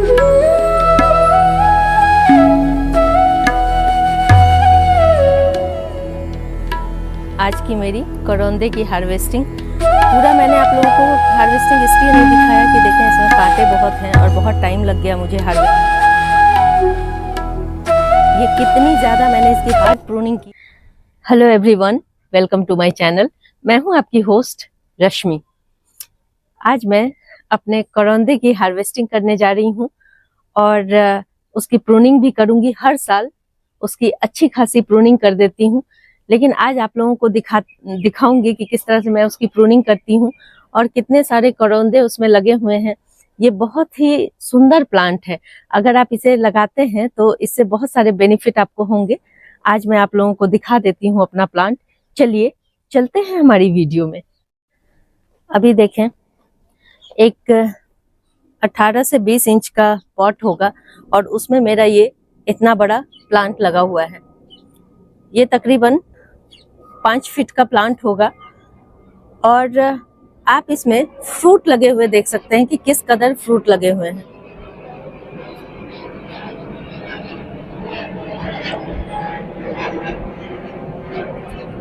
आज की मेरी करौंदे की हार्वेस्टिंग पूरा मैंने आप लोगों को हार्वेस्टिंग इसलिए नहीं दिखाया कि देखें इसमें कांटे बहुत हैं और बहुत टाइम लग गया मुझे ये कितनी ज़्यादा मैंने इसकी हार्ड प्रूनिंग की। Hello everyone, welcome to my channel. मैं हूं आपकी होस्ट रश्मि। आज मैं अपने करौंदे की हार्वेस्टिंग करने जा रही हूं और उसकी प्रूनिंग भी करूंगी। हर साल उसकी अच्छी खासी प्रूनिंग कर देती हूं, लेकिन आज आप लोगों को दिखाऊंगी कि किस तरह से मैं उसकी प्रूनिंग करती हूँ और कितने सारे करौंदे उसमें लगे हुए हैं। ये बहुत ही सुंदर प्लांट है। अगर आप इसे लगाते हैं तो इससे बहुत सारे बेनिफिट आपको होंगे। आज मैं आप लोगों को दिखा देती हूँ अपना प्लांट। चलिए चलते हैं हमारी वीडियो में। अभी देखें, एक 18 से 20 इंच का पॉट होगा और उसमें मेरा ये इतना बड़ा प्लांट लगा हुआ है। ये तकरीबन 5 फीट का प्लांट होगा और आप इसमें फ्रूट लगे हुए देख सकते हैं कि किस कदर फ्रूट लगे हुए हैं।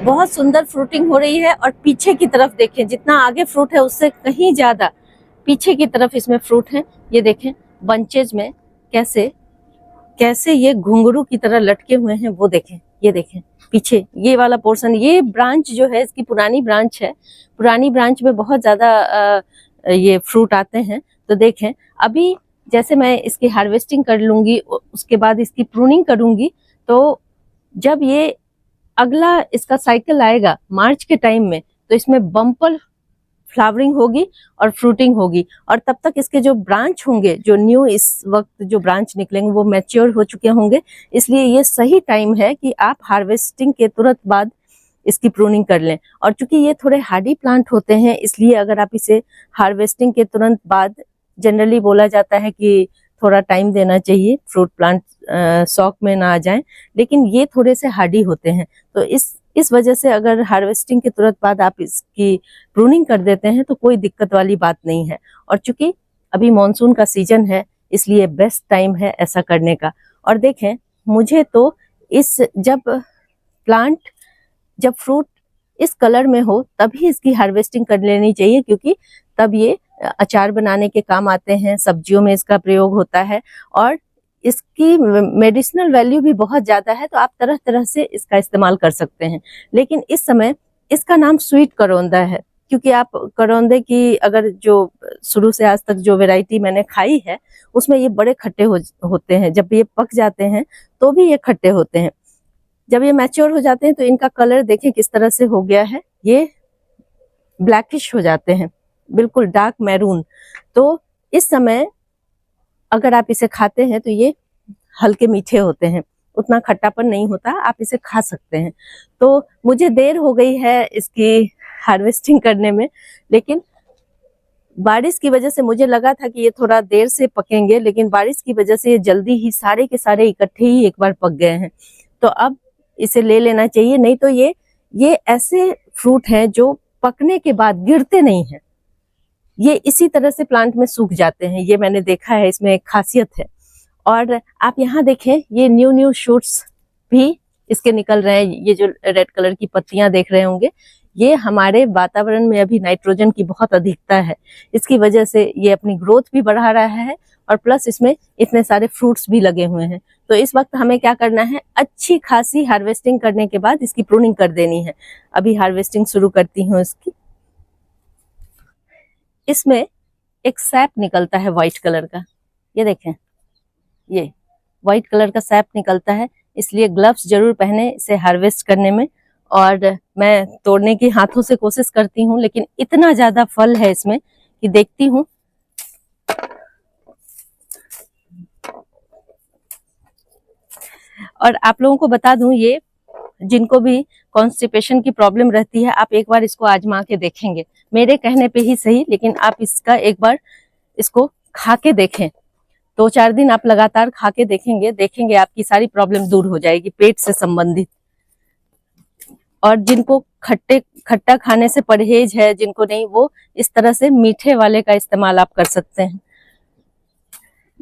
बहुत सुंदर फ्रूटिंग हो रही है और पीछे की तरफ देखें, जितना आगे फ्रूट है उससे कहीं ज्यादा पीछे की तरफ इसमें फ्रूट है। ये देखें बंचेज में कैसे कैसे ये घुंघरू की तरह लटके हुए हैं, वो देखें। ये देखें पीछे ये वाला पोर्शन, ये ब्रांच जो है इसकी पुरानी ब्रांच है। पुरानी ब्रांच में बहुत ज्यादा ये फ्रूट आते हैं। तो देखें, अभी जैसे मैं इसकी हार्वेस्टिंग कर लूंगी, उसके बाद इसकी प्रूनिंग करूंगी, तो जब ये अगला इसका साइकिल आएगा मार्च के टाइम में, तो इसमें बम्पर फ्लावरिंग होगी और फ्रूटिंग होगी। और तब तक इसके जो ब्रांच होंगे, जो न्यू इस वक्त जो ब्रांच निकलेंगे, वो मैच्योर हो चुके होंगे। इसलिए ये सही टाइम है कि आप हार्वेस्टिंग के तुरंत बाद इसकी प्रूनिंग कर लें। और चूंकि ये थोड़े हार्डी प्लांट होते हैं, इसलिए अगर आप इसे हार्वेस्टिंग के तुरंत बाद, जनरली बोला जाता है कि थोड़ा टाइम देना चाहिए, फ्रूट प्लांट शॉक में ना आ जाएं, लेकिन ये थोड़े से हार्डी होते हैं। तो इस वजह से अगर हार्वेस्टिंग के तुरंत बाद आप इसकी प्रूनिंग कर देते हैं तो कोई दिक्कत वाली बात नहीं है। और चूंकि अभी मॉनसून का सीजन है, इसलिए बेस्ट टाइम है ऐसा करने का। और देखें, मुझे तो जब फ्रूट इस कलर में हो तभी इसकी हार्वेस्टिंग कर लेनी चाहिए, क्योंकि तब ये अचार बनाने के काम आते हैं, सब्जियों में इसका प्रयोग होता है और इसकी मेडिसिनल वैल्यू भी बहुत ज्यादा है। तो आप तरह तरह से इसका इस्तेमाल कर सकते हैं। लेकिन इस समय इसका नाम स्वीट करौंदा है, क्योंकि आप करौंदे की अगर जो शुरू से आज तक जो वैरायटी मैंने खाई है, उसमें ये बड़े खट्टे होते हैं। जब ये पक जाते हैं तो भी ये खट्टे होते हैं। जब ये मैच्योर हो जाते हैं तो इनका कलर देखें किस तरह से हो गया है, ये ब्लैकिश हो जाते हैं, बिल्कुल डार्क मैरून। तो इस समय अगर आप इसे खाते हैं तो ये हल्के मीठे होते हैं, उतना खट्टापन नहीं होता, आप इसे खा सकते हैं। तो मुझे देर हो गई है इसकी हार्वेस्टिंग करने में, लेकिन बारिश की वजह से मुझे लगा था कि ये थोड़ा देर से पकेंगे, लेकिन बारिश की वजह से ये जल्दी ही सारे के सारे इकट्ठे ही एक बार पक गए हैं। तो अब इसे ले लेना चाहिए, नहीं तो ये ऐसे फ्रूट हैं जो पकने के बाद गिरते नहीं हैं, ये इसी तरह से प्लांट में सूख जाते हैं। ये मैंने देखा है, इसमें एक खासियत है। और आप यहाँ देखें, ये न्यू शूट्स भी इसके निकल रहे हैं। ये जो रेड कलर की पत्तियां देख रहे होंगे, ये हमारे वातावरण में अभी नाइट्रोजन की बहुत अधिकता है, इसकी वजह से ये अपनी ग्रोथ भी बढ़ा रहा है और प्लस इसमें इतने सारे फ्रूट्स भी लगे हुए हैं। तो इस वक्त हमें क्या करना है, अच्छी खासी हार्वेस्टिंग करने के बाद इसकी प्रूनिंग कर देनी है। अभी हार्वेस्टिंग शुरू करती हूँ इसकी। इसमें एक सैप निकलता है व्हाइट कलर का, ये देखें, ये व्हाइट कलर का सैप निकलता है, इसलिए ग्लव्स जरूर पहने इसे हार्वेस्ट करने में। और मैं तोड़ने की हाथों से कोशिश करती हूँ, लेकिन इतना ज्यादा फल है इसमें कि देखती हूँ। और आप लोगों को बता दूं, ये जिनको भी कॉन्स्टिपेशन की प्रॉब्लम रहती है, आप एक बार इसको आजमा के देखेंगे, मेरे कहने पे ही सही, लेकिन आप इसका एक बार इसको खा के देखें। 2-4 दिन आप लगातार खा के देखेंगे आपकी सारी प्रॉब्लम दूर हो जाएगी पेट से संबंधित। और जिनको खट्टा खाने से परहेज है, जिनको नहीं, वो इस तरह से मीठे वाले का इस्तेमाल आप कर सकते हैं।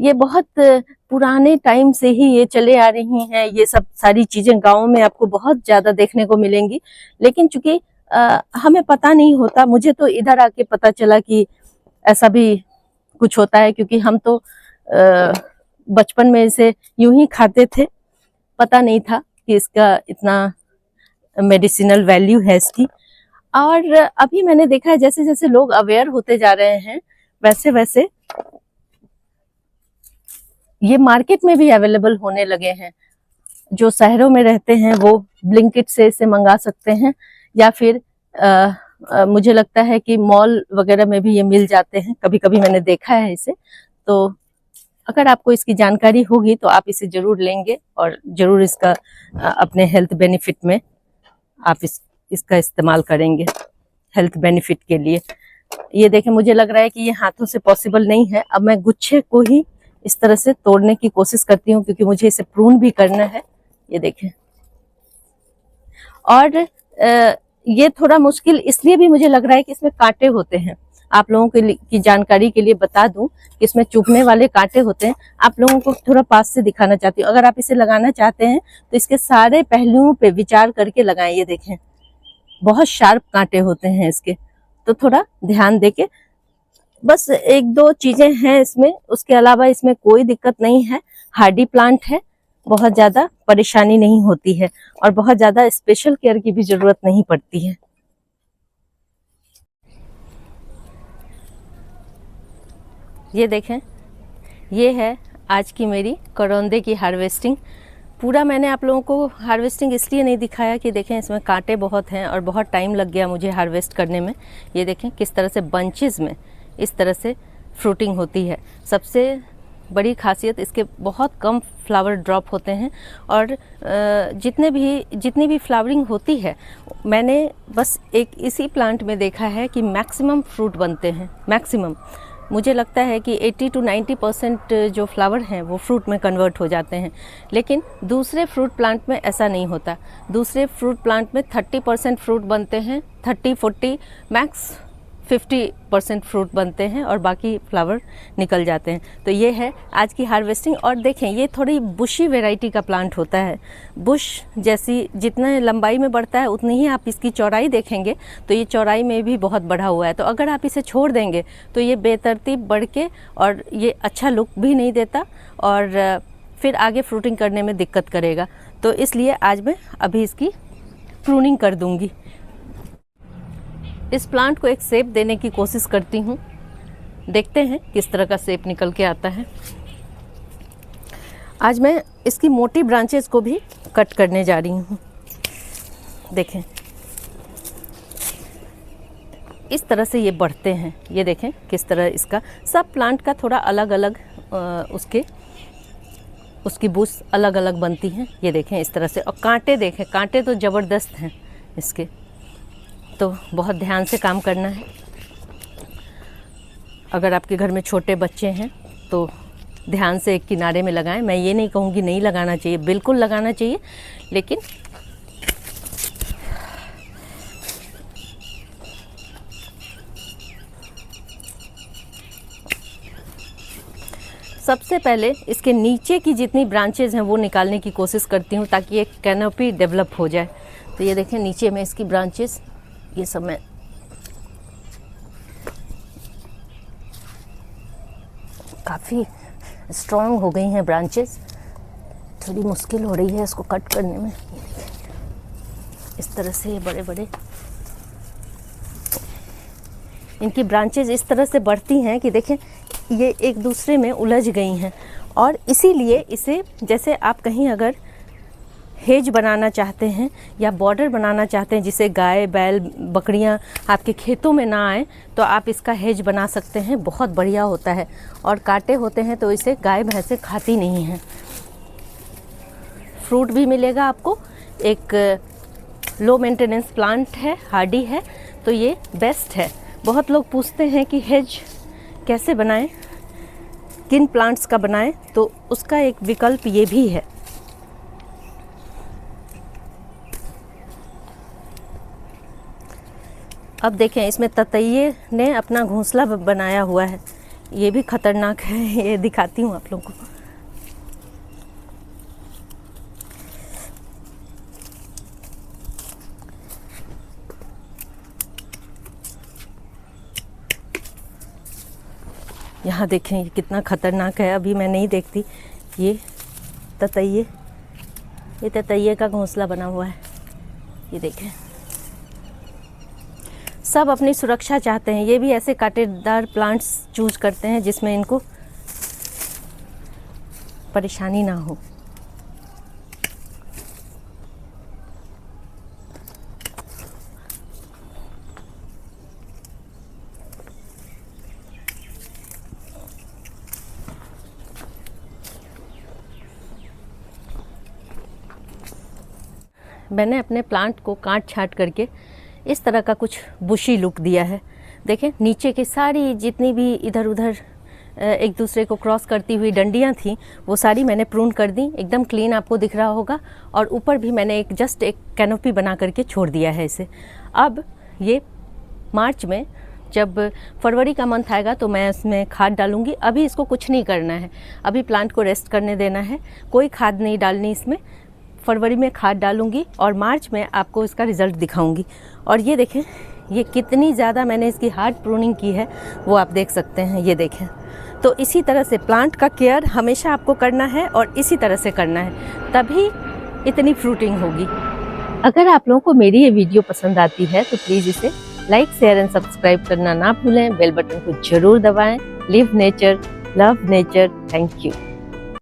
ये बहुत पुराने टाइम से ही ये चले आ रही हैं। ये सब सारी चीजें गाँव में आपको बहुत ज्यादा देखने को मिलेंगी, लेकिन चूंकि हमें पता नहीं होता। मुझे तो इधर आके पता चला कि ऐसा भी कुछ होता है, क्योंकि हम तो बचपन में इसे यूं ही खाते थे, पता नहीं था कि इसका इतना मेडिसिनल वैल्यू है इसकी। और अभी मैंने देखा है जैसे जैसे लोग अवेयर होते जा रहे हैं, वैसे वैसे ये मार्केट में भी अवेलेबल होने लगे हैं। जो शहरों में रहते हैं वो ब्लिंकिट से इसे मंगा सकते हैं, या फिर मुझे लगता है कि मॉल वगैरह में भी ये मिल जाते हैं। कभी कभी मैंने देखा है इसे। तो अगर आपको इसकी जानकारी होगी तो आप इसे जरूर लेंगे और जरूर इसका अपने हेल्थ बेनिफिट में आप इसका इस्तेमाल करेंगे, हेल्थ बेनिफिट के लिए। ये देखें, मुझे लग रहा है कि ये हाथों से पॉसिबल नहीं है। अब मैं गुच्छे को ही इस तरह से तोड़ने की कोशिश करती हूँ, क्योंकि मुझे इसे प्रून भी करना है। ये देखें, और ये थोड़ा मुश्किल इसलिए भी मुझे लग रहा है कि इसमें कांटे होते हैं। आप लोगों के की जानकारी के लिए बता दूं कि इसमें चुभने वाले कांटे होते हैं। आप लोगों को थोड़ा पास से दिखाना चाहती हूँ। अगर आप इसे लगाना चाहते हैं तो इसके सारे पहलुओं पे विचार करके लगाएं। ये देखें, बहुत शार्प कांटे होते हैं इसके, तो थोड़ा ध्यान देके। बस एक दो चीजें हैं इसमें, उसके अलावा इसमें कोई दिक्कत नहीं है। हार्डी प्लांट है, बहुत ज्यादा परेशानी नहीं होती है और बहुत ज्यादा स्पेशल केयर की भी जरूरत नहीं पड़ती है। ये देखें, ये है आज की मेरी करौंदे की हार्वेस्टिंग। पूरा मैंने आप लोगों को हार्वेस्टिंग इसलिए नहीं दिखाया कि देखें इसमें कांटे बहुत हैं और बहुत टाइम लग गया मुझे हार्वेस्ट करने में। ये देखें किस तरह से बंचेस में इस तरह से फ्रूटिंग होती है। सबसे बड़ी खासियत इसके बहुत कम फ्लावर ड्रॉप होते हैं, और जितनी भी फ्लावरिंग होती है, मैंने बस एक इसी प्लांट में देखा है कि मैक्सिमम फ्रूट बनते हैं। मैक्सिमम मुझे लगता है कि 80 to 90% जो फ्लावर हैं वो फ्रूट में कन्वर्ट हो जाते हैं, लेकिन दूसरे फ्रूट प्लांट में ऐसा नहीं होता। दूसरे फ्रूट प्लांट में 30% फ्रूट बनते हैं, 30-40 मैक्स 50% फ्रूट बनते हैं और बाकी फ्लावर निकल जाते हैं। तो ये है आज की हार्वेस्टिंग। और देखें, ये थोड़ी बुशी वैरायटी का प्लांट होता है। बुश जैसी जितना लंबाई में बढ़ता है उतनी ही आप इसकी चौड़ाई देखेंगे तो ये चौड़ाई में भी बहुत बढ़ा हुआ है। तो अगर आप इसे छोड़ देंगे तो ये बेतरतीब बढ़ के और ये अच्छा लुक भी नहीं देता और फिर आगे फ्रूटिंग करने में दिक्कत करेगा। तो इसलिए आज मैं अभी इसकी प्रूनिंग कर दूंगी। इस प्लांट को एक शेप देने की कोशिश करती हूँ, देखते हैं किस तरह का शेप निकल के आता है। आज मैं इसकी मोटी ब्रांचेस को भी कट करने जा रही हूँ। देखें, इस तरह से ये बढ़ते हैं। ये देखें किस तरह इसका सब प्लांट का थोड़ा अलग अलग उसकी बूस अलग अलग बनती हैं। ये देखें इस तरह से। और कांटे देखें, कांटे तो ज़बरदस्त हैं इसके, तो बहुत ध्यान से काम करना है। अगर आपके घर में छोटे बच्चे हैं तो ध्यान से एक किनारे में लगाएं। मैं ये नहीं कहूँगी नहीं लगाना चाहिए, बिल्कुल लगाना चाहिए, लेकिन सबसे पहले इसके नीचे की जितनी ब्रांचेज हैं वो निकालने की कोशिश करती हूँ ताकि एक कैनोपी डेवलप हो जाए। तो ये देखें नीचे में इसकी ब्रांचेस, ये सब मैं काफ़ी स्ट्रॉन्ग हो गई हैं ब्रांचेस। थोड़ी मुश्किल हो रही है इसको कट करने में। इस तरह से ये बड़े बड़े इनकी ब्रांचेज इस तरह से बढ़ती हैं कि देखें ये एक दूसरे में उलझ गई हैं। और इसीलिए इसे, जैसे आप कहीं अगर हेज बनाना चाहते हैं या बॉर्डर बनाना चाहते हैं जिसे गाय बैल बकरियां आपके खेतों में ना आए, तो आप इसका हेज बना सकते हैं। बहुत बढ़िया होता है। और कांटे होते हैं तो इसे गाय भैंसें खाती नहीं हैं। फ्रूट भी मिलेगा आपको। एक लो मेंटेनेंस प्लांट है, हार्डी है, तो ये बेस्ट है। बहुत लोग पूछते हैं कि हेज कैसे बनाएं, किन प्लांट्स का बनाएं, तो उसका एक विकल्प ये भी है। अब देखें इसमें ततैये ने अपना घोंसला बनाया हुआ है। ये भी खतरनाक है, ये दिखाती हूँ आप लोगों को। यहाँ देखें ये कितना खतरनाक है, अभी मैं नहीं देखती। ये ततैये का घोंसला बना हुआ है, ये देखें। सब अपनी सुरक्षा चाहते हैं, ये भी ऐसे कांटेदार प्लांट्स चूज करते हैं जिसमें इनको परेशानी ना हो। मैंने अपने प्लांट को काट छांट करके इस तरह का कुछ बुशी लुक दिया है। देखें नीचे की सारी जितनी भी इधर उधर एक दूसरे को क्रॉस करती हुई डंडियां थी वो सारी मैंने प्रून कर दी, एकदम क्लीन आपको दिख रहा होगा। और ऊपर भी मैंने जस्ट एक कैनोपी बना करके छोड़ दिया है इसे। अब ये मार्च में जब फरवरी का मंथ आएगा तो मैं इसमें खाद डालूंगी। अभी इसको कुछ नहीं करना है, अभी प्लांट को रेस्ट करने देना है, कोई खाद नहीं डालनी इसमें। फरवरी में खाद डालूंगी और मार्च में आपको इसका रिज़ल्ट दिखाऊंगी। और ये देखें ये कितनी ज़्यादा मैंने इसकी हार्ड प्रूनिंग की है वो आप देख सकते हैं, ये देखें। तो इसी तरह से प्लांट का केयर हमेशा आपको करना है और इसी तरह से करना है, तभी इतनी फ्रूटिंग होगी। अगर आप लोगों को मेरी ये वीडियो पसंद आती है तो प्लीज़ इसे लाइक शेयर एंड सब्सक्राइब करना ना भूलें, बेल बटन को जरूर दबाएं। Live nature, love nature, thank you.